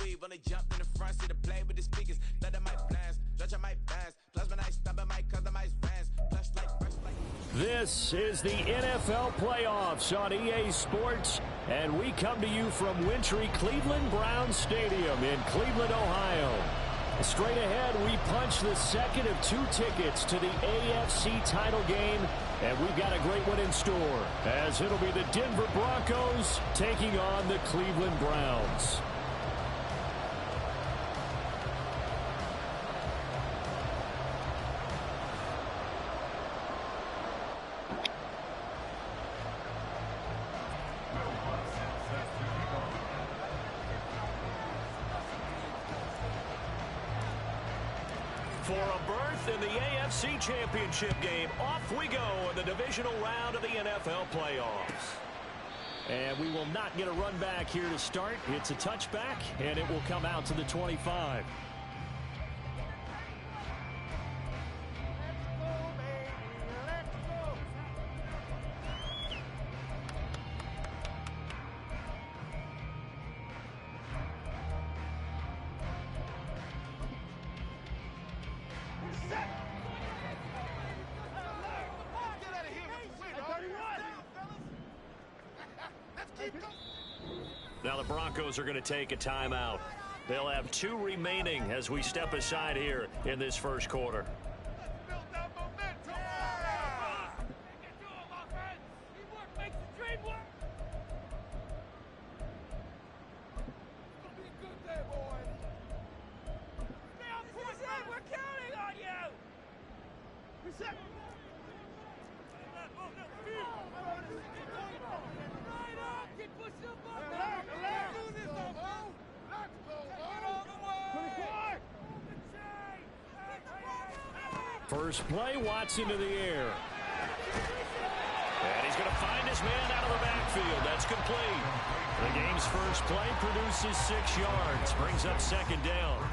weave when they jumped in the front seat to play with the speakers. That I might blast, judge I might dance. Plus when I stop, I might customize vans. Plus like fresh like. This is the NFL playoffs on EA Sports, and we come to you from wintry Cleveland Browns Stadium in Cleveland, Ohio. Straight ahead, we punch the second of 2 tickets to the AFC title game, and we've got a great one in store, as it'll be the Denver Broncos taking on the Cleveland Browns. For a berth in the AFC Championship game, off we go in the divisional round of the NFL playoffs. And we will not get a run back here to start. It's a touchback, and it will come out to the 25. Now the Broncos are going to take a timeout. They'll have 2 remaining as we step aside here in this first quarter. First play, Watson to the air. And he's going to find his man out of the backfield. That's complete. The game's first play produces 6 yards. Brings up second down.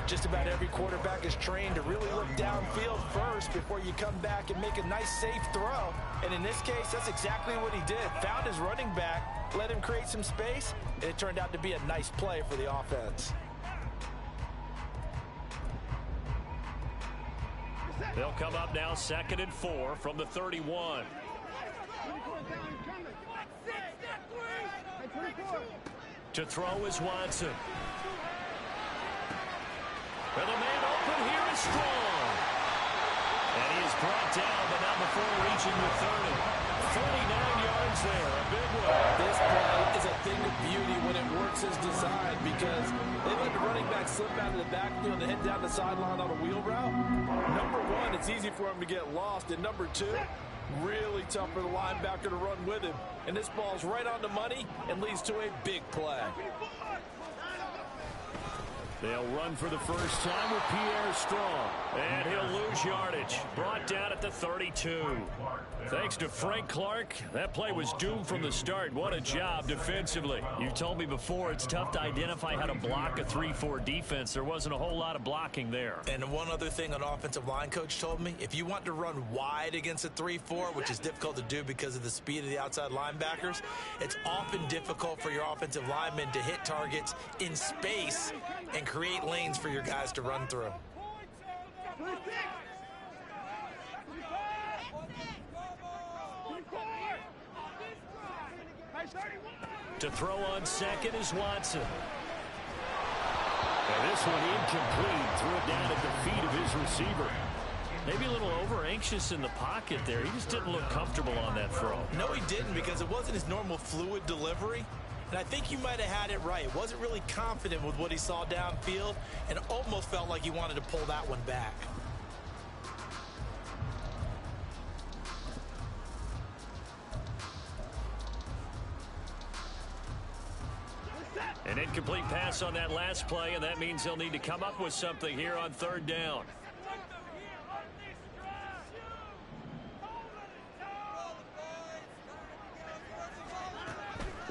Just about every quarterback is trained to really look downfield first before you come back and make a nice, safe throw. And in this case, that's exactly what he did. Found his running back, let him create some space, and it turned out to be a nice play for the offense. They'll come up now 2nd and 4 from the 31. To throw is Watson. Well, the man open here is Strong. And he is brought down, but not before reaching the 30. 49 yards there, a big one. This play is a thing of beauty when it works as designed because they let the running back slip out of the backfield and head down the sideline on a wheel route. Number 1, it's easy for him to get lost. And number 2, really tough for the linebacker to run with him. And this ball's right on the money and leads to a big play. They'll run for the first time with Pierre Strong. And he'll lose yardage. Brought down at the 32. Thanks to Frank Clark, that play was doomed from the start. What a job defensively. You told me before it's tough to identify how to block a 3-4 defense. There wasn't a whole lot of blocking there. And one other thing an offensive line coach told me, if you want to run wide against a 3-4, which is difficult to do because of the speed of the outside linebackers, it's often difficult for your offensive linemen to hit targets in space and create lanes for your guys to run through. To throw on second is Watson. And this one incomplete. Threw it down at the feet of his receiver. Maybe a little over-anxious in the pocket there. He just didn't look comfortable on that throw. No, he didn't, because it wasn't his normal fluid delivery. And I think you might have had it right. Wasn't really confident with what he saw downfield and almost felt like he wanted to pull that one back. An incomplete pass on that last play, and that means they'll need to come up with something here on 3rd down.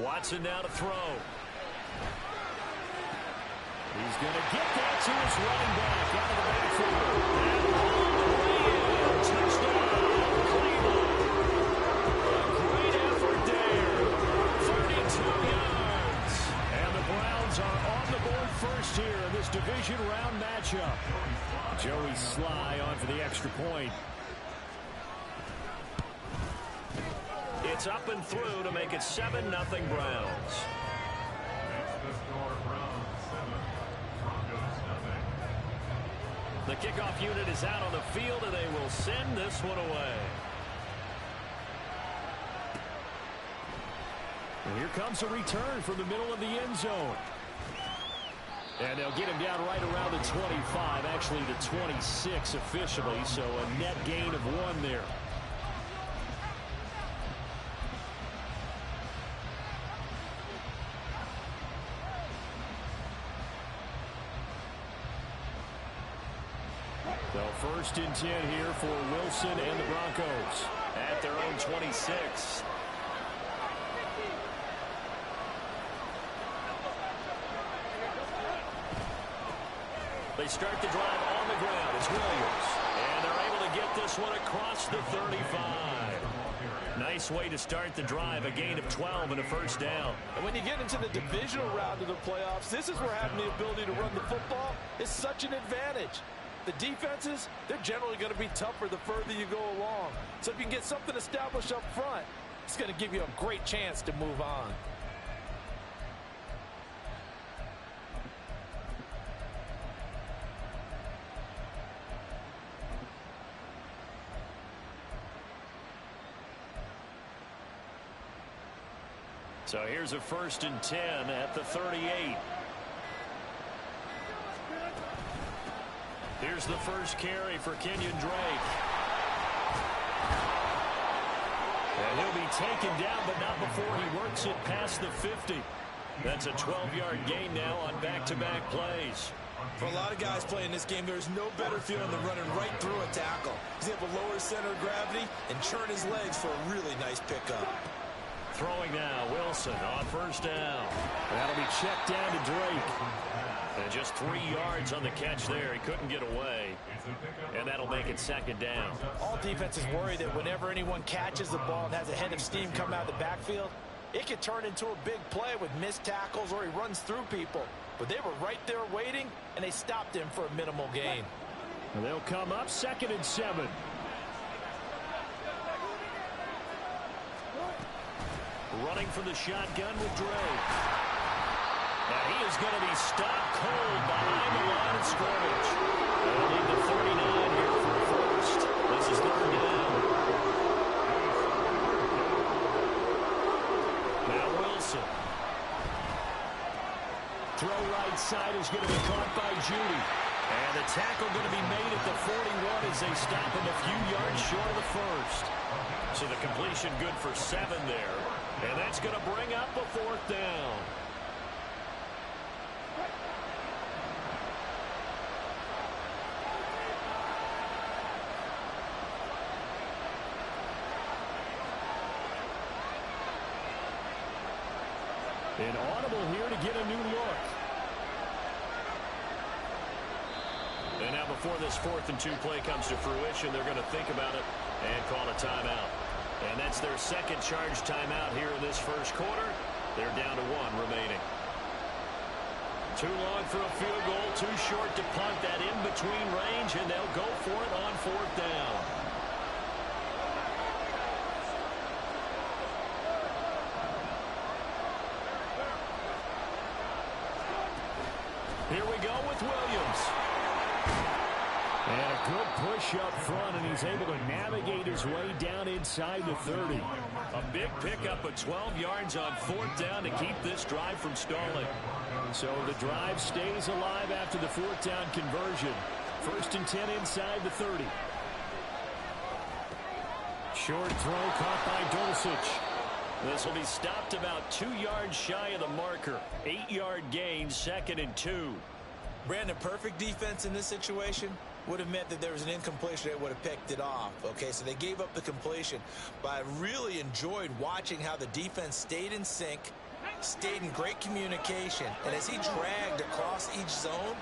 Watson now to throw. He's going to get that to his running back out of the backfield. Touchdown, Cleveland. A great effort there. 32 yards. And the Browns are on the board first here in this division round matchup. Joey Sly on for the extra point. It's up and through to make it 7-0 Browns. The kickoff unit is out on the field, and they will send this one away. And here comes a return from the middle of the end zone. And they'll get him down right around the 25, actually the 26 officially, so a net gain of 1 there. So first and 10 here for Wilson and the Broncos. At their own 26. They start the drive on the ground. It's Williams. And they're able to get this one across the 35. Nice way to start the drive. A gain of 12 and a first down. And when you get into the divisional round of the playoffs, this is where having the ability to run the football is such an advantage. The defenses, they're generally going to be tougher the further you go along. So if you can get something established up front, it's going to give you a great chance to move on. So here's a first and 10 at the 38. Here's the first carry for Kenyon Drake. And he'll be taken down, but not before he works it past the 50. That's a 12-yard gain now on back-to-back plays. For a lot of guys playing this game, there's no better feeling than running right through a tackle. He's able to lower his center of gravity and churn his legs for a really nice pickup. Throwing now, Wilson on first down. That'll be checked down to Drake. And just 3 yards on the catch there. He couldn't get away. And that'll make it second down. All defenses worry that whenever anyone catches the ball and has a head of steam come out of the backfield, it could turn into a big play with missed tackles or he runs through people. But they were right there waiting, and they stopped him for a minimal gain. And they'll come up 2nd and 7. Running from the shotgun with Drake. Now he is going to be stopped cold behind the line of scrimmage. They'll need the 39 here for first. This is 3rd down. Now Wilson. Throw right side is going to be caught by Judy. And the tackle going to be made at the 41 as they stop him a few yards short of the first. So the completion good for 7 there. And that's going to bring up a 4th down. An audible here to get a new look. And now before this 4th and 2 play comes to fruition, they're going to think about it and call a timeout. And that's their second charge timeout here in this first quarter. They're down to 1 remaining. Too long for a field goal, too short to punt that in-between range, and they'll go for it on 4th down. Here we go with Williams. And a good push up front, and he's able to navigate his way down inside the 30. A big pickup of 12 yards on 4th down to keep this drive from stalling. So the drive stays alive after the 4th down conversion. 1st and 10 inside the 30. Short throw caught by Dulcich. This will be stopped about 2 yards shy of the marker. 8-yard gain, 2nd and 2. Brandon, perfect defense in this situation would have meant that there was an incompletion that would have picked it off. Okay, so they gave up the completion. But I really enjoyed watching how the defense stayed in sync, stayed in great communication. And as he dragged across each zone,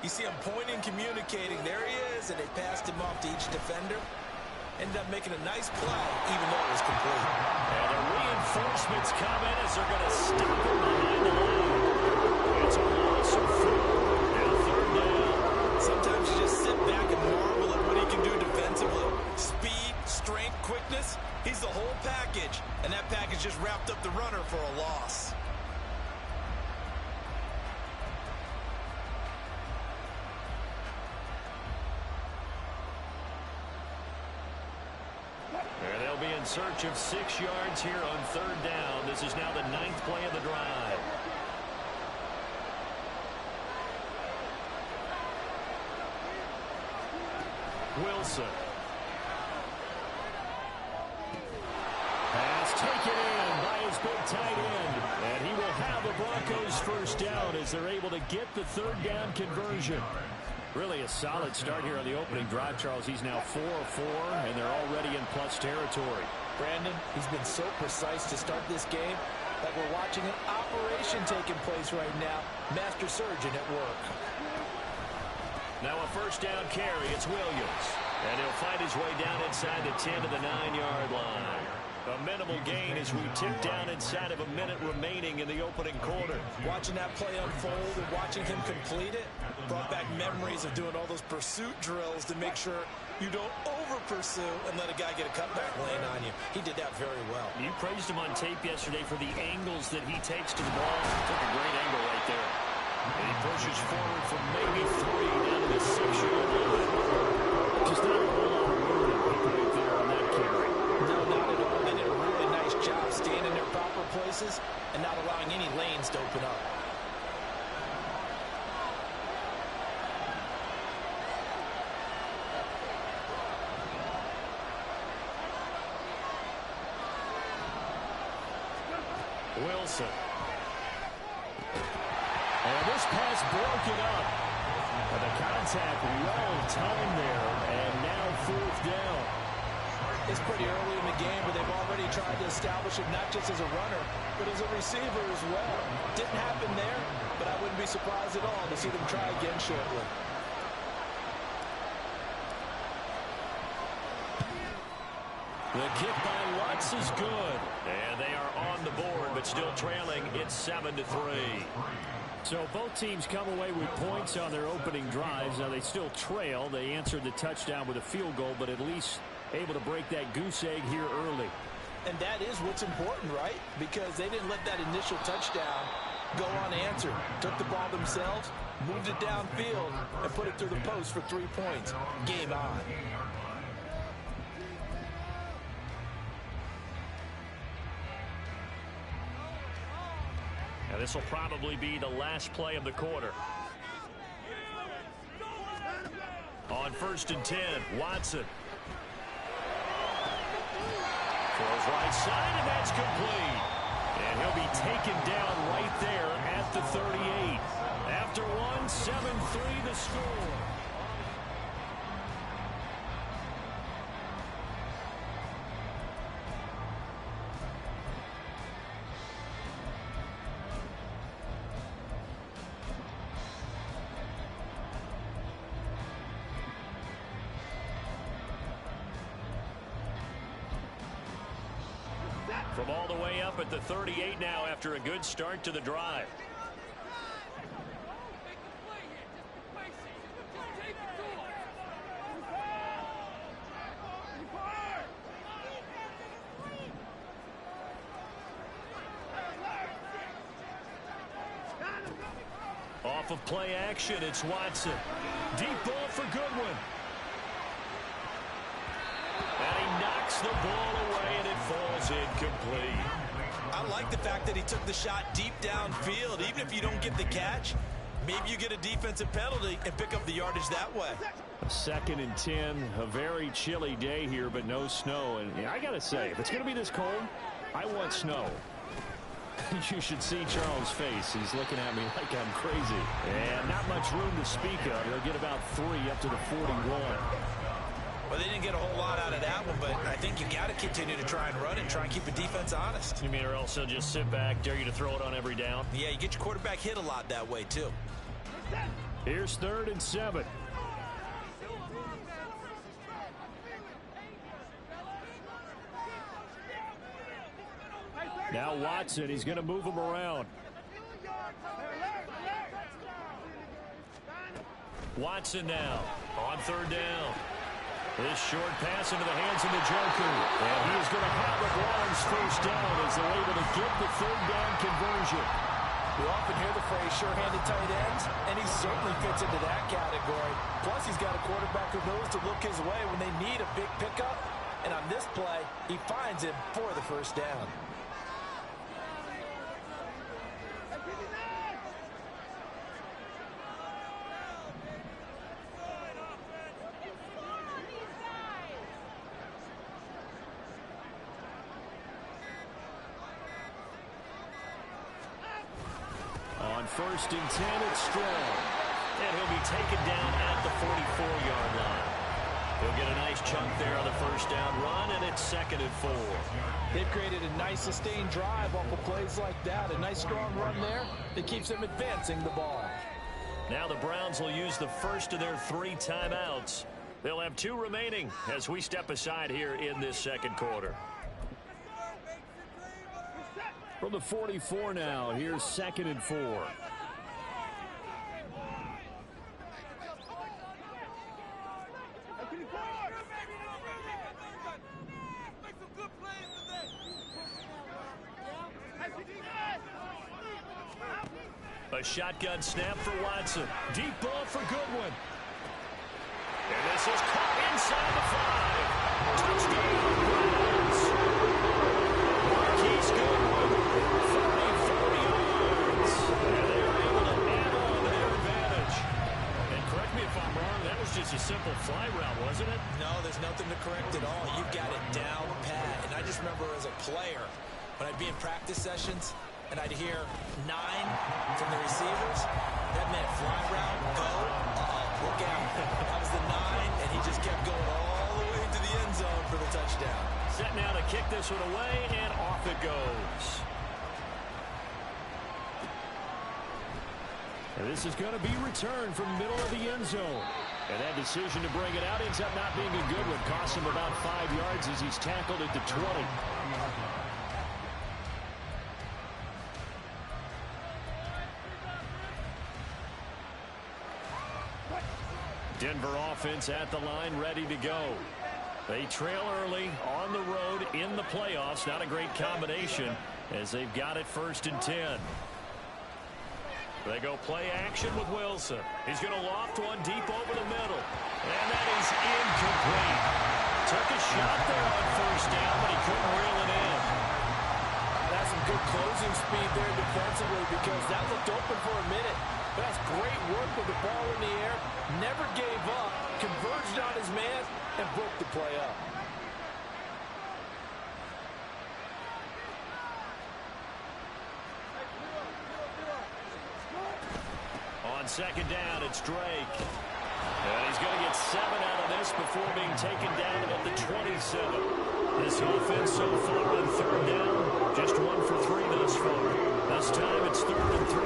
you see him pointing, communicating. There he is, and they passed him off to each defender. Ended up making a nice play, even though it was complete. And the reinforcements come in as they're going to stop him behind the line. It's a loss of in search of 6 yards here on 3rd down. This is now the 9th play of the drive. Wilson. Pass taken in by his big tight end. And he will have the Broncos first down as they're able to get the 3rd down conversion. Really a solid start here on the opening drive, Charles. He's now 4 of 4, and they're already in plus territory. Brandon, he's been so precise to start this game that we're watching an operation taking place right now. Master surgeon at work. Now a first down carry. It's Williams. And he'll fight his way down inside the 10 to the 9-yard line. A minimal gain as we tick down inside of a minute remaining in the opening quarter. Watching that play unfold and watching him complete it brought back memories of doing all those pursuit drills to make sure you don't over-pursue and let a guy get a cutback lane on you. He did that very well. You praised him on tape yesterday for the angles that he takes to the ball. Took a great angle right there. And he pushes forward from maybe 3 down to the 6-yard line. Just not a whole lot of room right there on that carry. No, not at all. They did a really nice job staying in their proper places and not allowing any lanes to open up. Wilson. And this pass broken up. And the contact well timed there. And now 4th down. It's pretty early in the game, but they've already tried to establish him not just as a runner, but as a receiver as well. Didn't happen there, but I wouldn't be surprised at all to see them try again shortly. The kick by Lutz is good. And they are on the board, but still trailing. It's 7-3. So both teams come away with points on their opening drives. Now they still trail. They answered the touchdown with a field goal, but at least able to break that goose egg here early. And that is what's important, right? Because they didn't let that initial touchdown go unanswered. Took the ball themselves, moved it downfield, and put it through the post for 3 points. Game on. Now this will probably be the last play of the quarter. On 1st and 10, Watson. Throws right side, and that's complete. And he'll be taken down right there at the 38. After 7-3 the score. From all the way up at the 38 now after a good start to the drive. Off of play action, it's Watson. Deep ball for Goodwin. And he knocks the ball away, and it falls incomplete. I like the fact that he took the shot deep downfield. Even if you don't get the catch, maybe you get a defensive penalty and pick up the yardage that way. 2nd and 10, a very chilly day here, but no snow. And I got to say, if it's going to be this cold, I want snow. You should see Charles' face. He's looking at me like I'm crazy. And not much room to speak of. He'll get about 3 up to the 41. Well, they didn't get a whole lot out of that one, but I think you got to continue to try and run and try and keep the defense honest. You mean or else he'll just sit back, dare you to throw it on every down? Yeah, you get your quarterback hit a lot that way, too. Here's 3rd and 7. Now Watson, he's going to move him around. Watson now on 3rd down. This short pass into the hands of the Joker. And he is going to have the Browns first down as they're able to get the 3rd down conversion. We often hear the phrase sure-handed tight ends, and he certainly fits into that category. Plus, he's got a quarterback who knows to look his way when they need a big pickup And on this play, he finds him for the first down. On 1st and 10, it's Strong. And he'll be taken down at the 44-yard line. He'll get a nice chunk there on the first down run, and it's 2nd and 4. They've created a nice sustained drive off of plays like that. A nice strong run there that keeps them advancing the ball. Now the Browns will use the first of their 3 timeouts. They'll have 2 remaining as we step aside here in this second quarter. From the 44 now, here's 2nd and 4. A shotgun snap for Watson. Deep ball for Goodwin. And this is caught inside the 5. Touchdown, Browns. Marquise Goodwin, 34 yards. And they were able to add on to their advantage. And correct me if I'm wrong, that was just a simple fly route, wasn't it? No, there's nothing to correct at all. You've got it down pat. And I just remember as a player, when I'd be in practice sessions, and I'd hear 9 from the receivers, that meant fly route, go, look out. That was the 9, and he just kept going all the way to the end zone for the touchdown. Set now to kick this one away, and off it goes. And this is going to be returned from the middle of the end zone. And that decision to bring it out ends up not being a good one. Costs him about 5 yards as he's tackled at the 20. Denver offense at the line, ready to go. They trail early on the road in the playoffs. Not a great combination as they've got it 1st and 10. They go play action with Wilson. He's going to loft one deep over the middle. And that is incomplete. Took a shot there on 1st down, but he couldn't reel it in. That's some good closing speed there defensively because that looked open for a minute. But that's great work with the ball in the air. Never gave up. Converged on his man and broke the play up. On 2nd down, it's Drake. And he's going to get 7 out of this before being taken down at the 27. This offense so far on 3rd down, just 1 for 3 thus far. This time it's 3rd and 3.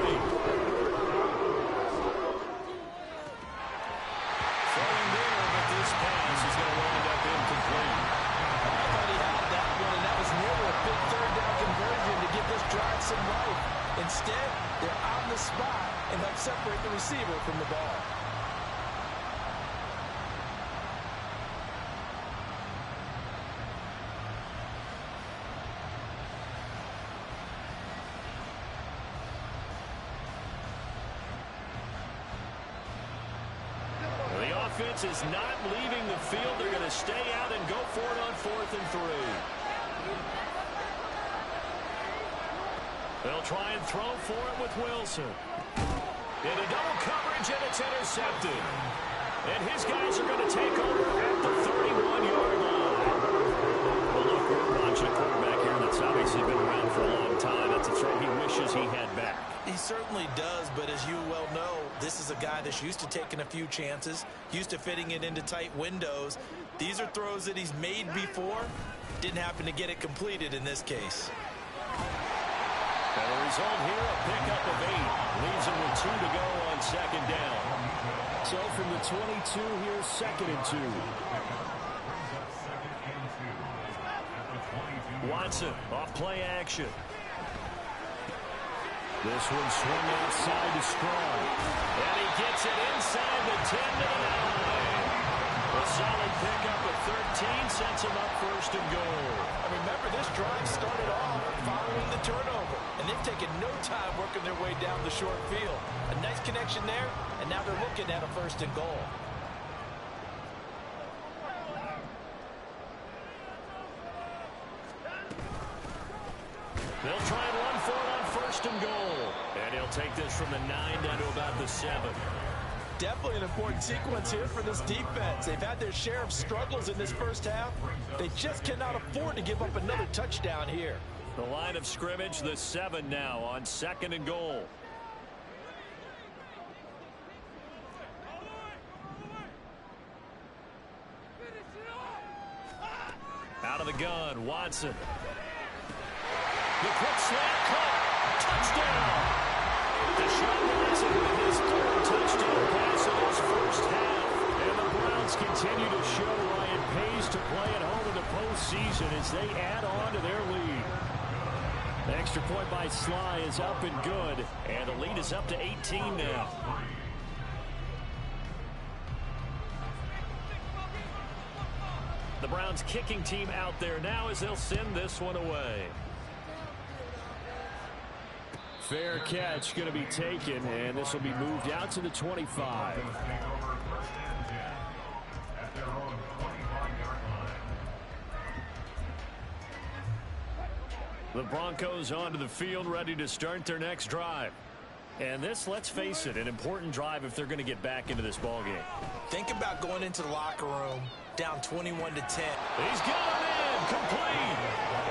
Throwing there, but this pass is going to wind up incomplete. I thought he had that one, and that was nearly a big 3rd down conversion to give this drive some life. Instead, they're on the spot and help separate the receiver from the ball. Offense is not leaving the field. They're going to stay out and go for it on 4th and 3. They'll try and throw for it with Wilson. Into double coverage, and it's intercepted. And his guys are going to take over at the 31-yard line. Well, look, we're watching a quarterback here that's obviously been around for a long time. That's a throw he wishes he had back. He certainly does, but as you well know, this is a guy that's used to taking a few chances, used to fitting it into tight windows. These are throws that he's made before. Didn't happen to get it completed in this case. And the result here, a pickup of 8. Leaves him with 2 to go on 2nd down. So from the 22, here's 2nd and 2. Watson off play action. This one swung outside to Strong. And he gets it inside the 10 to the 9. A solid pickup of 13 sets him up 1st and goal. And remember, this drive started off following the turnover. And they've taken no time working their way down the short field. A nice connection there, and now they're looking at a 1st and goal. from the 9 down to about the 7. Definitely an important sequence here for this defense. They've had their share of struggles in this first half. They just cannot afford to give up another touchdown here. The line of scrimmage, the 7 now on 2nd and goal. Out of the gun, Watson. The quick slant caught. Touchdown. Deshaun Watson with his 3rd touchdown pass in his first half. And the Browns continue to show why it pays to play at home in the postseason as they add on to their lead. The extra point by Sly is up and good. And the lead is up to 18 now. The Browns kicking team out there now as they'll send this one away. Fair catch going to be taken, and this will be moved out to the 25. The Broncos onto the field, ready to start their next drive. And this, let's face it, an important drive if they're going to get back into this ballgame. Think about going into the locker room down 21-10. He's got it in, complete.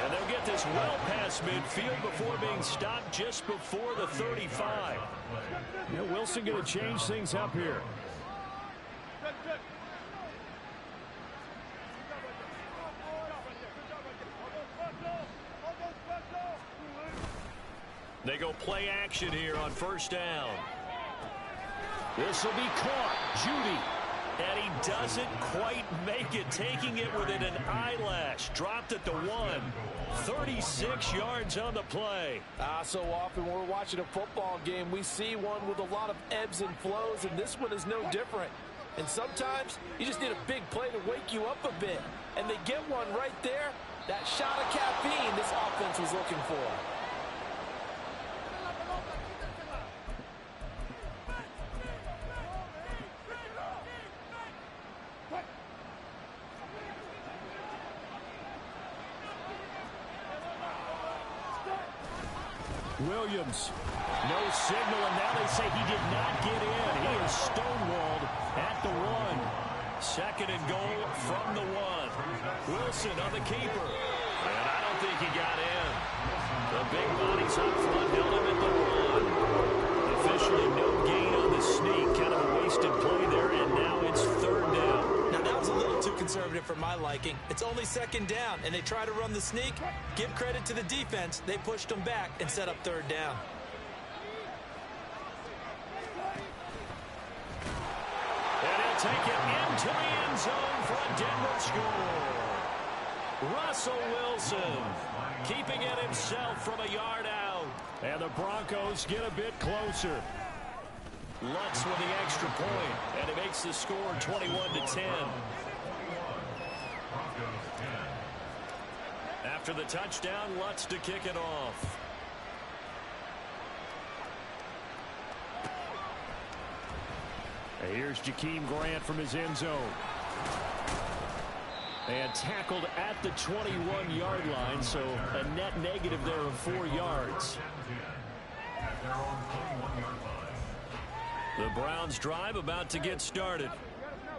And they'll get this well past midfield before being stopped just before the 35. Yeah, Wilson going to change things up here. They go play action here on 1st down. This will be caught. Judy. And he doesn't quite make it, taking it within an eyelash. Dropped at the 1. 36 yards on the play. So often we're watching a football game, we see one with a lot of ebbs and flows, and this one is no different. And sometimes you just need a big play to wake you up a bit. And they get one right there. That shot of caffeine this offense was looking for. Williams. No signal, and now they say he did not get in. He is stonewalled at the 1. 2nd and goal from the 1. Wilson on the keeper. And I don't think he got in. The big bodies up front held him at the 1. Officially no gain on the sneak. Kind of a wasted play there, and now it's 3rd down. Now, that was a little too conservative for my liking. It's only 2nd down, and they try to run the sneak. Give credit to the defense. They pushed them back and set up 3rd down. And he'll take it into the end zone for a Denver score. Russell Wilson keeping it himself from a yard out. And the Broncos get a bit closer. Lutz with the extra point, and it makes the score 21-10. After the touchdown, Lutz to kick it off. And here's Jakeem Grant from his end zone. And tackled at the 21-yard line, so a net negative there of 4 yards. The Browns drive about to get started.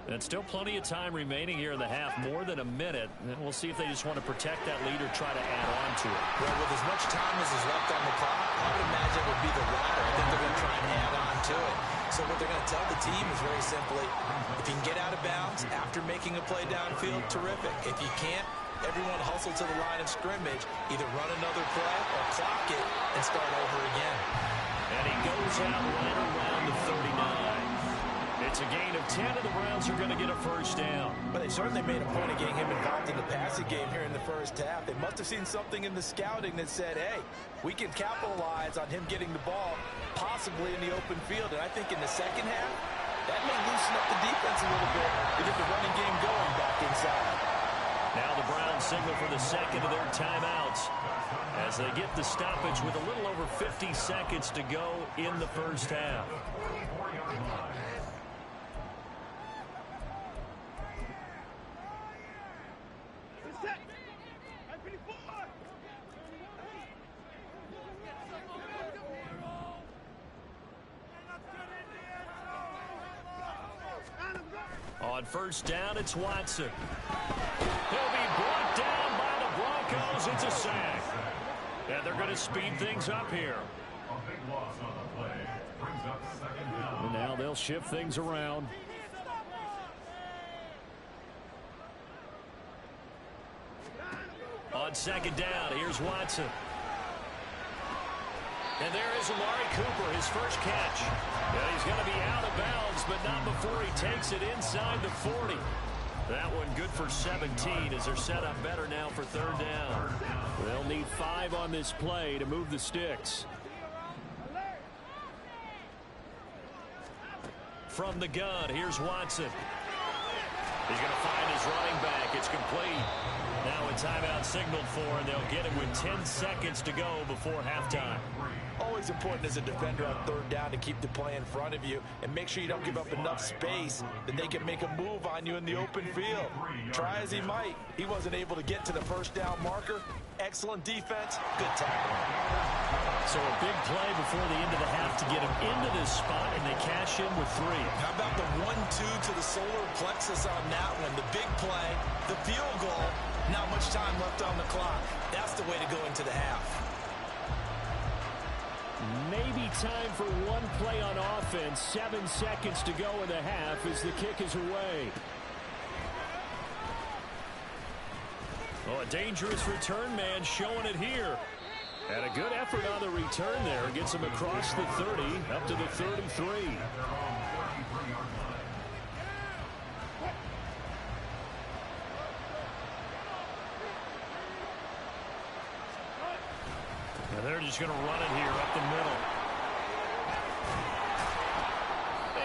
And still plenty of time remaining here in the half, more than a minute. And we'll see if they just want to protect that lead or try to add on to it. Well, with as much time as is left on the clock, I would imagine it would be the latter. I think they're going to try and add on to it. So what they're going to tell the team is very simply, if you can get out of bounds after making a play downfield, terrific. If you can't, everyone hustle to the line of scrimmage, either run another play or clock it and start over again. And he goes out right around the 39. It's a gain of 10, and the Browns are going to get a 1st down. But they certainly made a point of getting him involved in the passing game here in the first half. They must have seen something in the scouting that said, hey, we can capitalize on him getting the ball possibly in the open field. And I think in the second half, that may loosen up the defense a little bit to get the running game going back inside. Now the Browns signal for the 2nd of their timeouts as they get the stoppage with a little over 50 seconds to go in the first half. On first down, it's Watson. He'll be brought down by the Broncos. It's a sack. And they're going to speed things up here. And now they'll shift things around. On second down, here's Watson. And there is Amari Cooper, his first catch. And he's going to be out of bounds, but not before he takes it inside the 40. That one good for 17 as they're set up better now for third down. They'll need 5 on this play to move the sticks. From the gun, here's Watson. He's going to find his running back. It's complete. Now a timeout signaled for, and they'll get it with 10 seconds to go before halftime. Always important as a defender on third down to keep the play in front of you and make sure you don't give up enough space that they can make a move on you in the open field. Try as he might, he wasn't able to get to the first down marker. Excellent defense, good tackling. So a big play before the end of the half to get him into this spot, and they cash in with 3. How about the 1-2 to the solar plexus on that one? The big play, the field goal, not much time left on the clock. That's the way to go into the half. Maybe time for one play on offense. 7 seconds to go in the half as the kick is away. Oh, a dangerous return man showing it here. And a good effort on the return there. Gets him across the 30, up to the 33. And they're just going to run it here up the middle.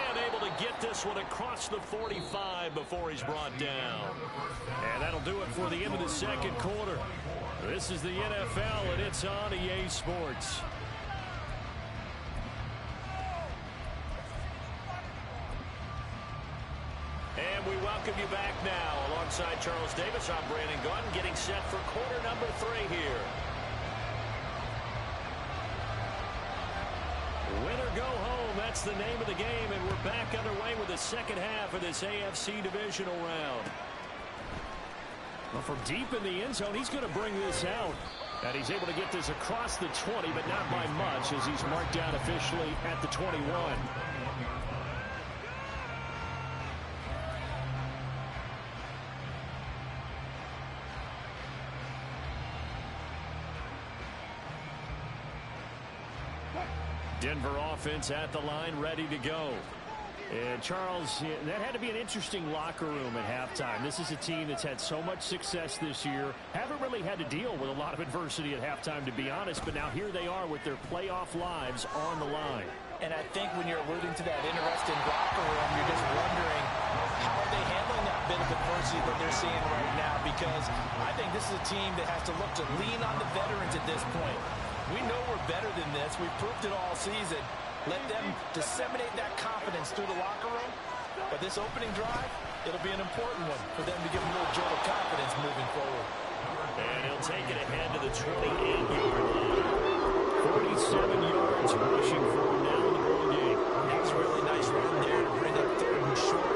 And able to get this one across the 45 before he's brought down. And that'll do it for the end of the second quarter. This is the NFL, and it's on EA Sports. And we welcome you back now. Alongside Charles Davis, I'm Brandon Gunn, getting set for quarter number 3 here. Win or go home, that's the name of the game, and we're back underway with the second half of this AFC divisional round. Well, from deep in the end zone, he's going to bring this out. And he's able to get this across the 20, but not by much, as he's marked down officially at the 21. Denver offense at the line, ready to go. And Charles, that had to be an interesting locker room at halftime. This is a team that's had so much success this year. Haven't really had to deal with a lot of adversity at halftime, to be honest. But now here they are with their playoff lives on the line. And I think when you're alluding to that interesting locker room, you're just wondering how are they handling that bit of adversity that they're seeing right now. Because I think this is a team that has to look to lean on the veterans at this point. We know we're better than this. We've proved it all season. Let them disseminate that confidence through the locker room. But this opening drive, it'll be an important one for them to give them a little jolt of confidence moving forward. And he'll take it ahead to the 28-yard line. 47 yards rushing for him now in the ball game. That's a really nice run there to bring up third and short.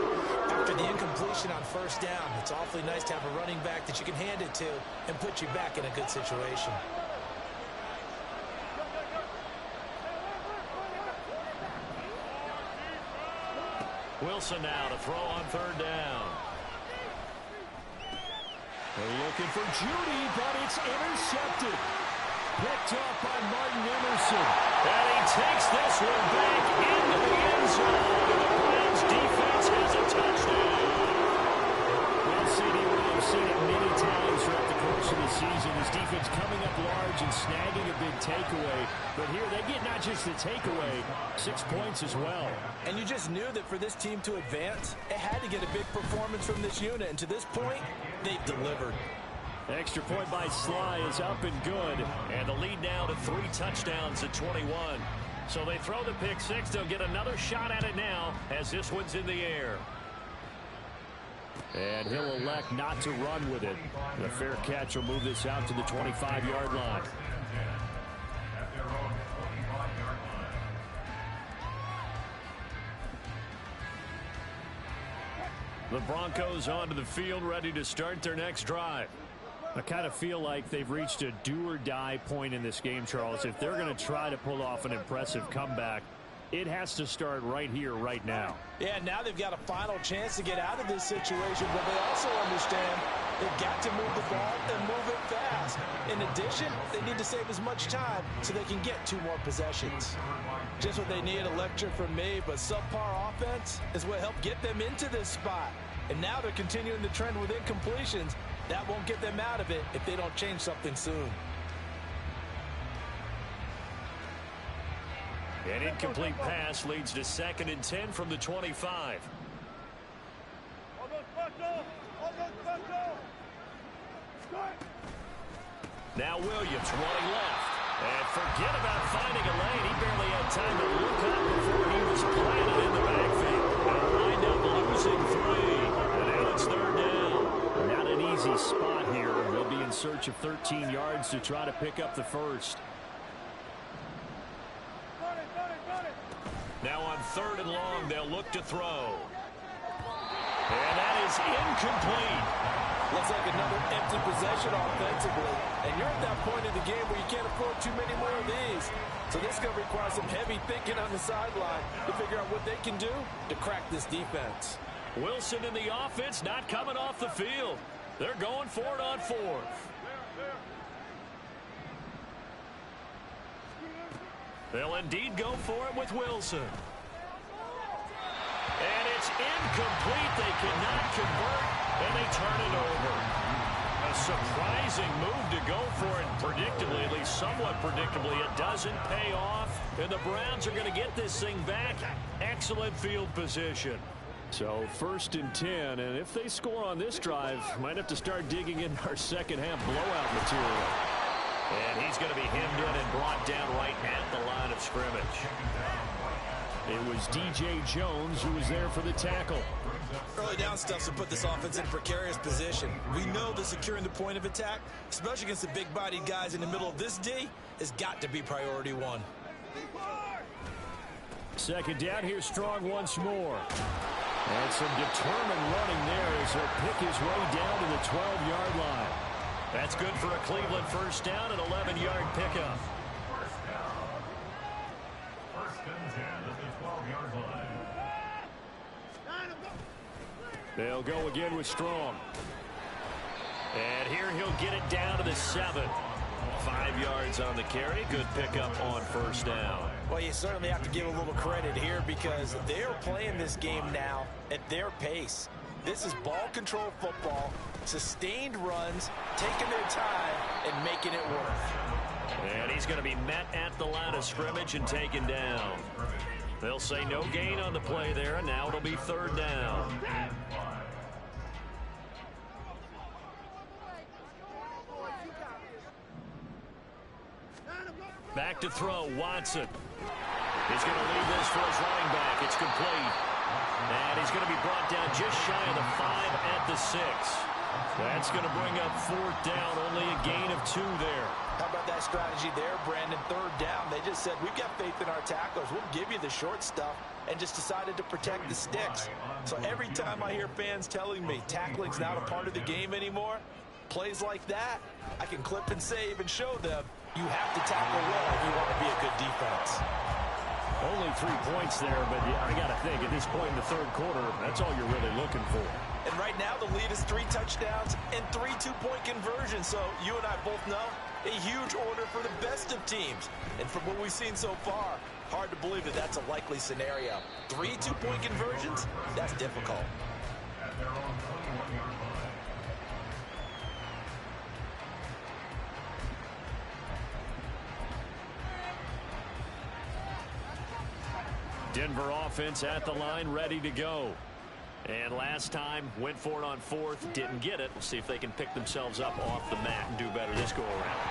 After the incompletion on first down, it's awfully nice to have a running back that you can hand it to and put you back in a good situation. Wilson now to throw on third down. They're looking for Judy, but it's intercepted. Picked up by Martin Emerson. And he takes this one back into the end zone. The Browns defense has a touchdown. Well, CD, we've seen it many times throughout the course of the season. This defense coming up large and snagging a big takeaway. But here they get not just the takeaway, 6 points as well. And you just knew that for this team to advance, it had to get a big performance from this unit. And to this point, they've delivered. Extra point by Sly is up and good. And the lead now to 3 touchdowns at 21. So they throw the pick six. They'll get another shot at it now as this one's in the air. And he'll elect not to run with it. The fair catch will move this out to the 25-yard line. The Broncos onto the field, ready to start their next drive. I kind of feel like they've reached a do-or-die point in this game, Charles. If they're going to try to pull off an impressive comeback, it has to start right here, right now. Yeah, now they've got a final chance to get out of this situation, but they also understand they've got to move the ball and move it fast. In addition, they need to save as much time so they can get 2 more possessions. Just what they need, a lecture from me, but subpar offense is what helped get them into this spot. And now they're continuing the trend with incompletions. That won't get them out of it if they don't change something soon. An incomplete pass leads to 2nd and 10 from the 25. Now Williams running left. And forget about finding a lane. He barely had time to look up before he was planted in the backfield. They'll wind up losing 3. And now it's 3rd down. Not an easy spot here. They'll be in search of 13 yards to try to pick up the first. Now on 3rd and long, they'll look to throw. And that is incomplete. Looks like another empty possession offensively. And you're at that point in the game where you can't afford too many more of these. So this is going to require some heavy thinking on the sideline to figure out what they can do to crack this defense. Wilson in the offense not coming off the field. They're going for it on 4th. They'll indeed go for it with Wilson. And it's incomplete. They cannot convert, and they turn it over. A surprising move to go for it. Predictably, at least somewhat predictably, it doesn't pay off, and the Browns are going to get this thing back. Excellent field position. So 1st and 10, and if they score on this drive, might have to start digging in our second half blowout material. And he's going to be hemmed in and brought down right at the line of scrimmage. It was D.J. Jones who was there for the tackle. Early down stuffs will put this offense in a precarious position. We know that securing the point of attack, especially against the big-bodied guys in the middle of this D, has got to be priority 1. 2nd down, here Strong once more. And some determined running there as he'll pick his way down to the 12-yard line. That's good for a Cleveland 1st down, an 11-yard pickup. They'll go again with Strong. And here he'll get it down to the 7. 5 yards on the carry. Good pickup on 1st down. Well, you certainly have to give a little credit here because they're playing this game now at their pace. This is ball control football, sustained runs, taking their time, and making it work. And he's going to be met at the line of scrimmage and taken down. They'll say no gain on the play there, and now it'll be 3rd down. Back to throw, Watson. He's going to leave this for his running back. It's complete. And he's going to be brought down just shy of the 5 at the 6. That's going to bring up 4th down, only a gain of 2 there. How about that strategy there, Brandon? 3rd down, they just said, we've got faith in our tacklers. We'll give you the short stuff, and just decided to protect the sticks. So every time I hear fans telling me tackling's not a part of the game anymore, plays like that, I can clip and save and show them you have to tackle well if you want to be a good defense. Only 3 points there, but I got to think at this point in the 3rd quarter, that's all you're really looking for. And right now the lead is 3 touchdowns and 3 two-point conversions. So you and I both know a huge order for the best of teams. And from what we've seen so far, hard to believe that that's a likely scenario. 3 two-point conversions? That's difficult. Denver offense at the line, ready to go. And last time, went for it on 4th, didn't get it. We'll see if they can pick themselves up off the mat and do better this go-around.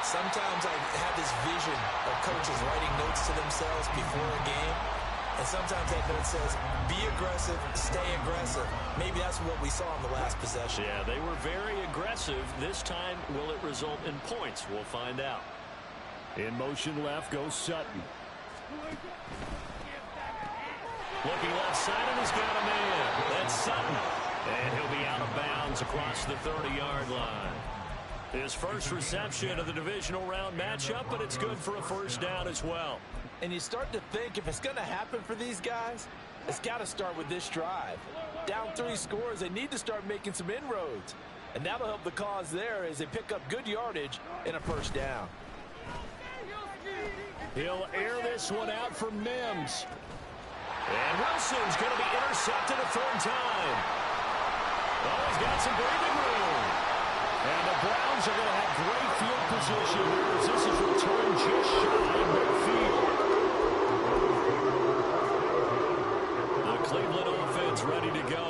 Sometimes I have this vision of coaches writing notes to themselves before a game. And sometimes that note says, be aggressive, stay aggressive. Maybe that's what we saw in the last possession. Yeah, they were very aggressive. This time, will it result in points? We'll find out. In motion left goes Sutton. Looking left side, and he's got a man. That's Sutton. And he'll be out of bounds across the 30-yard line. His first reception of the divisional round matchup, but it's good for a first down as well. And you start to think if it's going to happen for these guys, it's got to start with this drive. Down 3 scores, they need to start making some inroads. And that'll help the cause there as they pick up good yardage and a first down. He'll air this one out for Mims. And Wilson's going to be intercepted a third time. Oh, he's got some breathing room. And the Browns are going to have great field position here as this is returned just shy of midfield. The Cleveland offense ready to go.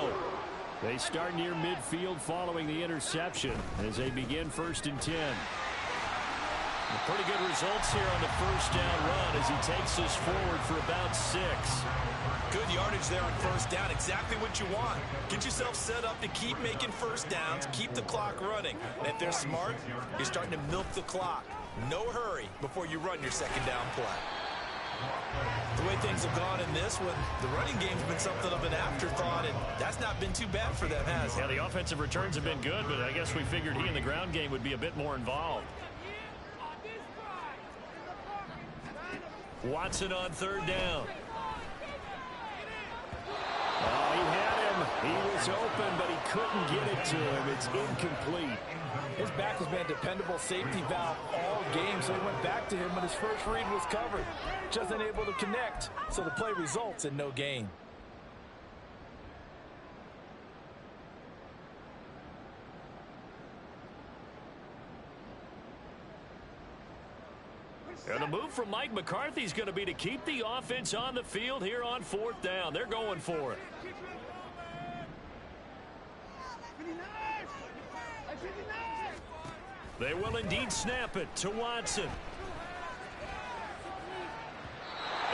They start near midfield following the interception as they begin 1st and 10. Pretty good results here on the first down run as he takes us forward for about 6. Good yardage there on first down. Exactly what you want. Get yourself set up to keep making first downs, keep the clock running. And if they're smart, you're starting to milk the clock. No hurry before you run your second down play. The way things have gone in this one, the running game's been something of an afterthought, and that's not been too bad for them, has it? Yeah, the offensive returns have been good, but I guess we figured he in the ground game would be a bit more involved. Watson on third down. Oh, he had him. He was open, but he couldn't get it to him. It's incomplete. His back has been a dependable safety valve all game, so he went back to him when his first read was covered. Just unable to connect, so the play results in no gain. And the move from Mike McCarthy is going to be to keep the offense on the field here on 4th down. They're going for it. They will indeed snap it to Watson.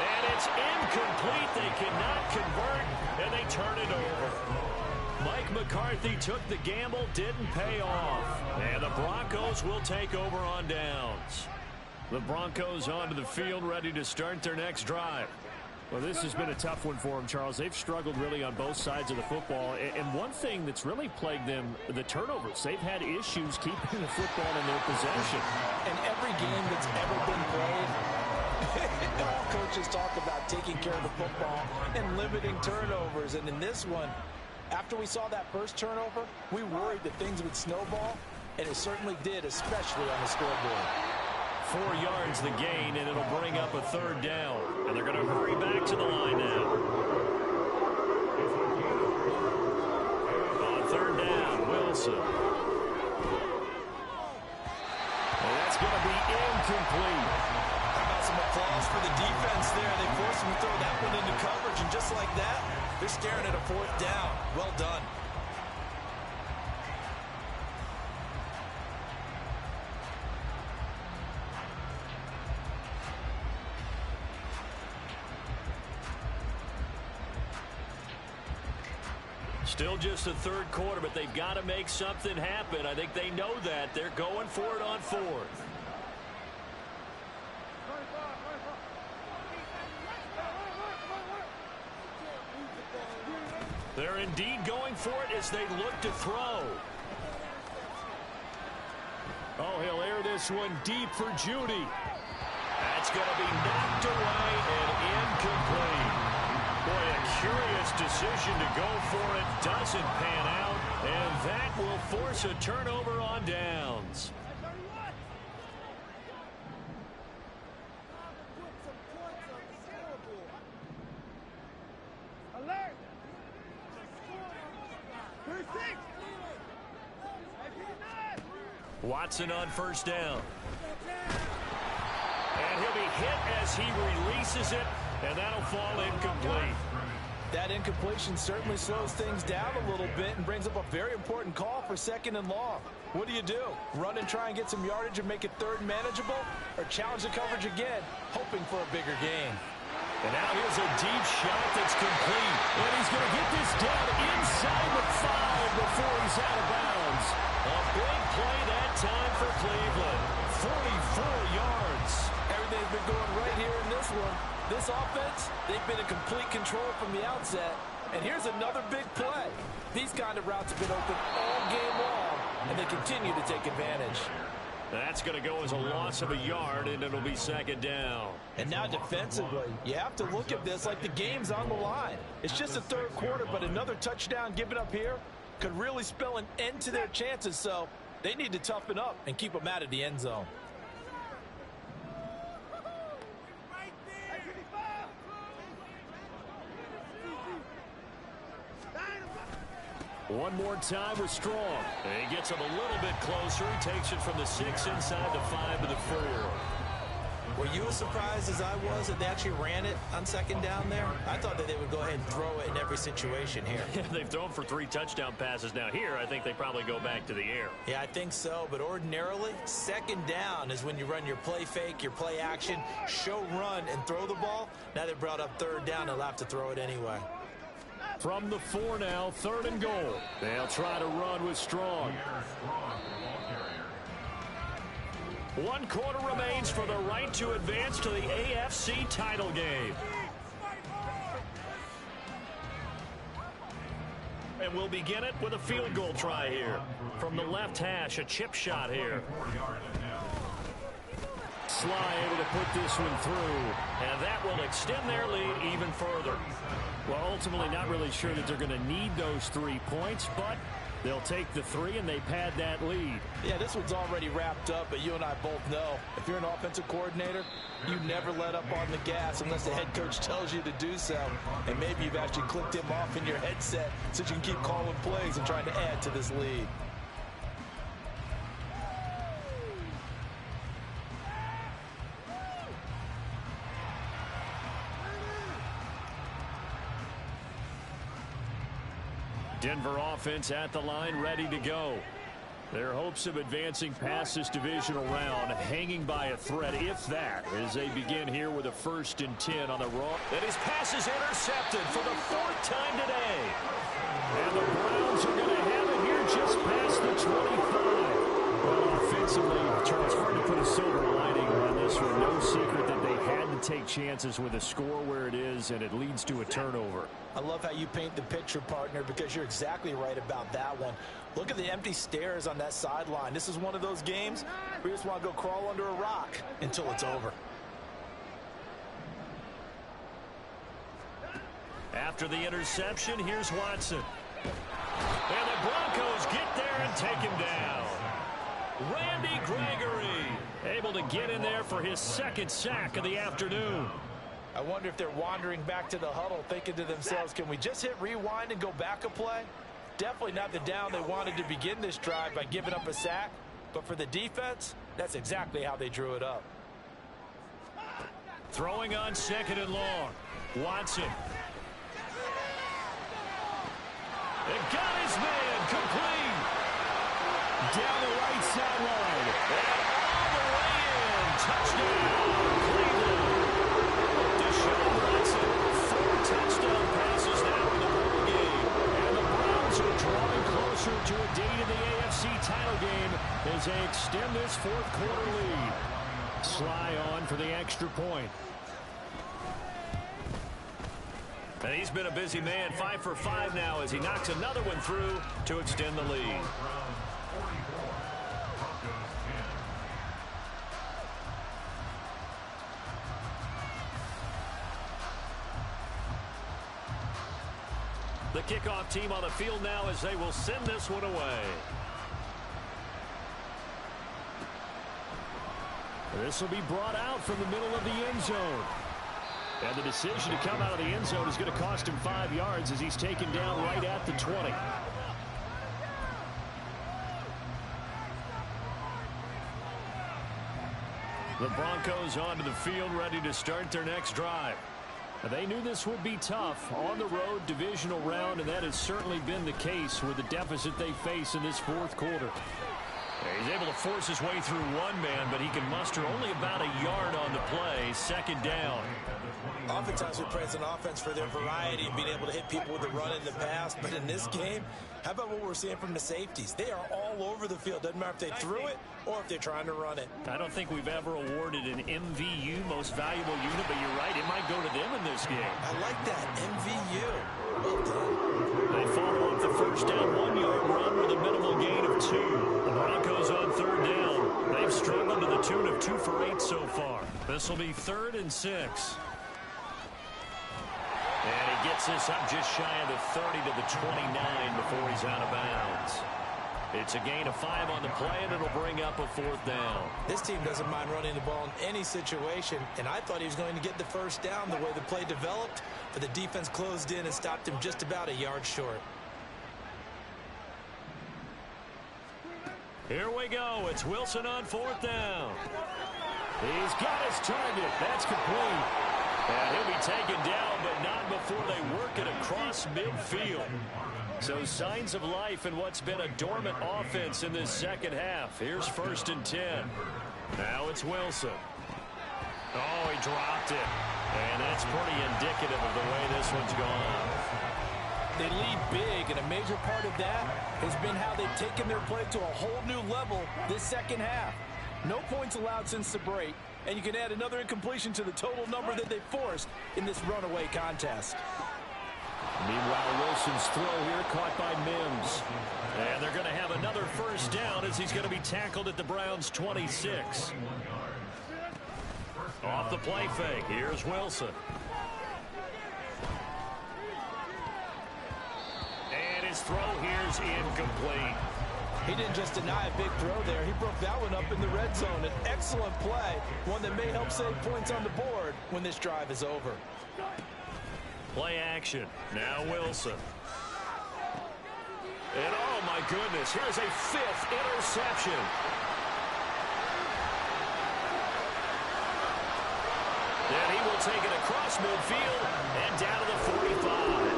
And it's incomplete. They cannot convert, and they turn it over. Mike McCarthy took the gamble, didn't pay off. And the Broncos will take over on downs. The Broncos onto the field, ready to start their next drive. Well, this has been a tough one for them, Charles. They've struggled really on both sides of the football. And one thing that's really plagued them, the turnovers. They've had issues keeping the football in their possession. In every game that's ever been played, all coaches talk about taking care of the football and limiting turnovers. And in this one, after we saw that first turnover, we worried that things would snowball, and it certainly did, especially on the scoreboard. 4 yards the gain, and it'll bring up a third down. And they're going to hurry back to the line now. On third down, Wilson. And that's going to be incomplete. How about some applause for the defense there? They forced him to throw that one into coverage, and just like that, they're staring at a 4th down. Well done. Still just the third quarter, but they've got to make something happen. I think they know that. They're going for it on 4th. They're indeed going for it as they look to throw. Oh, he'll air this one deep for Judy. That's going to be knocked away and incomplete. Boy, a curious decision to go for it. Doesn't pan out, and that will force a turnover on downs. Watson on first down. And he'll be hit as he releases it, and that'll fall incomplete. That incompletion certainly slows things down a little bit and brings up a very important call for 2nd and long. What do? Run and try and get some yardage and make it 3rd and manageable? Or challenge the coverage again, hoping for a bigger gain? And now here's a deep shot that's complete. And he's going to get this down inside the 5 before he's out of bounds. A big play that time for Cleveland. 44 yards. Everything's been going right here in this one. This offense, they've been in complete control from the outset, And here's another big play. These kind of routes have been open all game long, and they continue to take advantage. That's going to go as a loss of a yard, and it'll be second down. And now defensively, you have to look at this like the game's on the line. It's just the third quarter, but another touchdown given up here could really spell an end to their chances, so they need to toughen up and keep them out of the end zone. One more time with Strong. And he gets him a little bit closer. He takes it from the 6 inside the 5 to the 4. Were you as surprised as I was that they actually ran it on second down there? I thought that they would go ahead and throw it in every situation here. Yeah, they've thrown for 3 touchdown passes. Now here, I think they probably go back to the air. Yeah, I think so. But ordinarily, second down is when you run your play fake, your play action, show run, and throw the ball. Now they brought up third down. They'll have to throw it anyway. From the 4 now, 3rd and goal. They'll try to run with Strong. 1 quarter remains for the right to advance to the AFC title game. And we'll begin it with a field goal try here. From the left hash, a chip shot here. Sly able to put this one through. And that will extend their lead even further. Well, ultimately not really sure that they're going to need those 3 points, but they'll take the 3 and they pad that lead. Yeah, this one's already wrapped up, but you and I both know if you're an offensive coordinator, you never let up on the gas unless the head coach tells you to do so. And maybe you've actually clicked him off in your headset so you can keep calling plays and trying to add to this lead. Denver offense at the line, ready to go. Their hopes of advancing past this divisional round hanging by a thread, if that, as they begin here with a 1st and 10 on the raw. And his pass is intercepted for the 4th time today. And the Browns are going to have it here just past the 25. Well, offensively, Charles, hard to put a silver lining on this one. No secret that they had to take chances with a score where it is, and it leads to a turnover. I love how you paint the picture, partner, because you're exactly right about that one. Look at the empty stairs on that sideline. This is one of those games where you just want to go crawl under a rock until it's over. After the interception, here's Watson. And the Broncos get there and take him down. Randy Gregory able to get in there for his 2nd sack of the afternoon. I wonder if they're wandering back to the huddle thinking to themselves, can we just hit rewind and go back a play? Definitely not the down they wanted to begin this drive by giving up a sack. But for the defense, that's exactly how they drew it up. Throwing on 2nd and long. Watson. And got his man complete. Down the right sideline. And all the way in. Touchdown, Cleveland. Deshaun Watson, 4 touchdown passes now in the ball game. And the Browns are drawing closer to a date in the AFC title game as they extend this 4th quarter lead. Sly on for the extra point. And he's been a busy man, 5 for 5 now as he knocks another one through to extend the lead. The kickoff team on the field now as they will send this one away. This will be brought out from the middle of the end zone. And the decision to come out of the end zone is going to cost him 5 yards as he's taken down right at the 20. The Broncos onto the field ready to start their next drive. They knew this would be tough on the road divisional round, and that has certainly been the case with the deficit they face in this 4th quarter. He's able to force his way through one man, but he can muster only about a yard on the play. 2nd down. Oftentimes we praise an offense for their variety and being able to hit people with the run in the pass. But in this game, how about what we're seeing from the safeties? They are all over the field. Doesn't matter if they threw it or if they're trying to run it. I don't think we've ever awarded an MVU, most valuable unit, but you're right. It might go to them in this game. I like that. MVU. Well done. first down 1-yard run with a minimal gain of 2. The Broncos on third down. They've struggled to the tune of 2 for 8 so far. This will be 3rd and 6. And he gets this up just shy of the 30 to the 29 before he's out of bounds. It's a gain of 5 on the play, and it'll bring up a 4th down. This team doesn't mind running the ball in any situation, and I thought he was going to get the first down the way the play developed, but the defense closed in and stopped him just about a yard short. Here we go. It's Wilson on 4th down. He's got his target. That's complete. And he'll be taken down, but not before they work it across midfield. So signs of life in what's been a dormant offense in this second half. Here's 1st and 10. Now it's Wilson. Oh, he dropped it. And that's pretty indicative of the way this one's gone. They lead big, and a major part of that has been how they've taken their play to a whole new level this second half. No points allowed since the break, and you can add another incompletion to the total number that they forced in this runaway contest. Meanwhile, Wilson's throw here caught by Mims. And they're going to have another first down as he's going to be tackled at the Browns' 26. Off the play fake, here's Wilson. And his throw here's incomplete. He didn't just deny a big throw there. He broke that one up in the red zone. An excellent play, one that may help save points on the board when this drive is over. Play action. Now Wilson. And oh my goodness, here's a 5th interception. Then he will take it across midfield and down to the 45.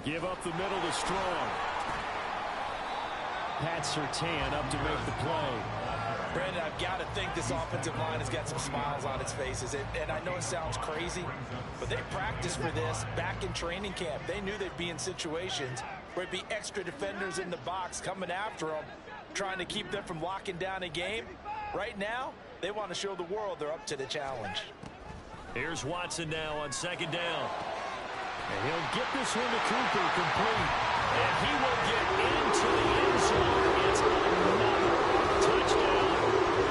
Give up the middle to Strong. Pat Surtain up to make the play. Brandon, I've got to think this offensive line has got some smiles on its faces. And I know it sounds crazy, but they practiced for this back in training camp. They knew they'd be in situations where it'd be extra defenders in the box coming after them, trying to keep them from locking down a game. Right now, they want to show the world they're up to the challenge. Here's Watson now on 2nd down. And he'll get this one to Cooper complete. And he will get into the end zone. It's another touchdown.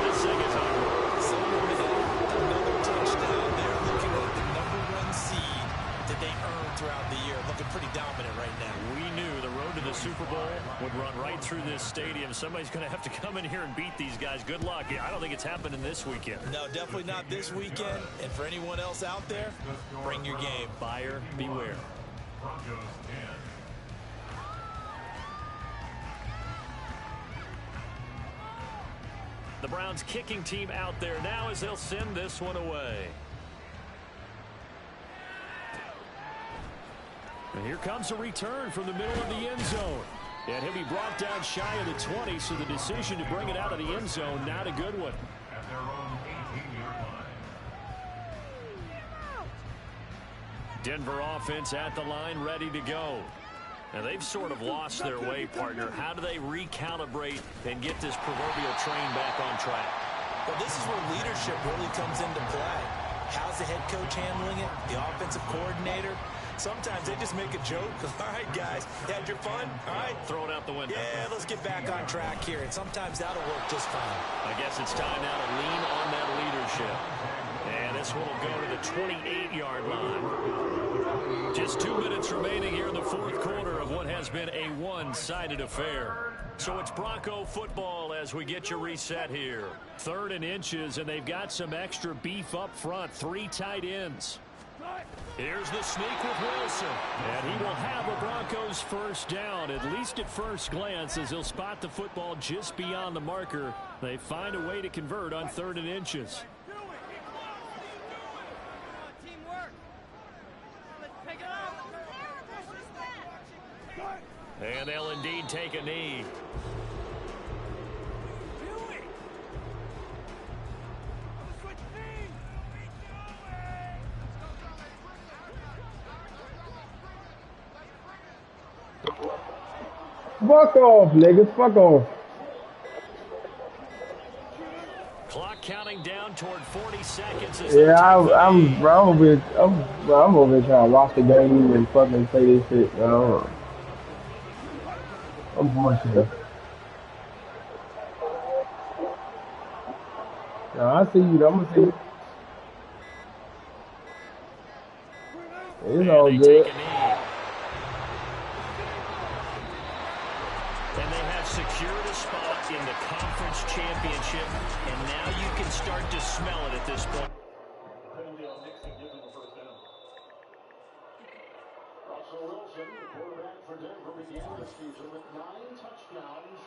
This thing is over. Someone with another touchdown. They're looking at the #1 seed that they earned throughout the year. Looking pretty dominant right now. We knew the road to the Super Bowl would run right through this stadium. Somebody's going to have to come in here and beat these guys. Good luck. I don't think it's happening this weekend. No, definitely not this weekend. And for anyone else out there, bring your game. Buyer beware. The Browns kicking team out there now as they'll send this one away. And here comes a return from the middle of the end zone. And he'll be brought down shy of the 20, so the decision to bring it out of the end zone, not a good one. Denver offense at the line, ready to go. Now, they've sort of lost their way, partner. How do they recalibrate and get this proverbial train back on track? Well, this is where leadership really comes into play. How's the head coach handling it? The offensive coordinator? Sometimes they just make a joke. All right, guys, you had your fun? All right. Throw it out the window. Yeah, let's get back on track here. And sometimes that'll work just fine. I guess it's time now to lean on that leadership. And this one will go to the 28-yard line. Just 2 minutes remaining here in the 4th quarter of what has been a one-sided affair. So it's Bronco football as we get you reset here. 3rd and inches, and they've got some extra beef up front. 3 tight ends. Here's the sneak with Wilson. And he will have the Broncos first down, at least at first glance, as he'll spot the football just beyond the marker. They find a way to convert on 3rd and inches. And they'll indeed take a knee. Fuck off, niggas. Fuck off. down toward 40 seconds. Yeah, I'm over here trying to watch the game and fucking play this shit, bro. I'm bullshit. No, I see you. I'm gonna see you. It's all good. And they have secured a spot in the conference championship, and now you can start to smell it at this point. Russell Wilson, the quarterback for Denver, began the season with 9 touchdowns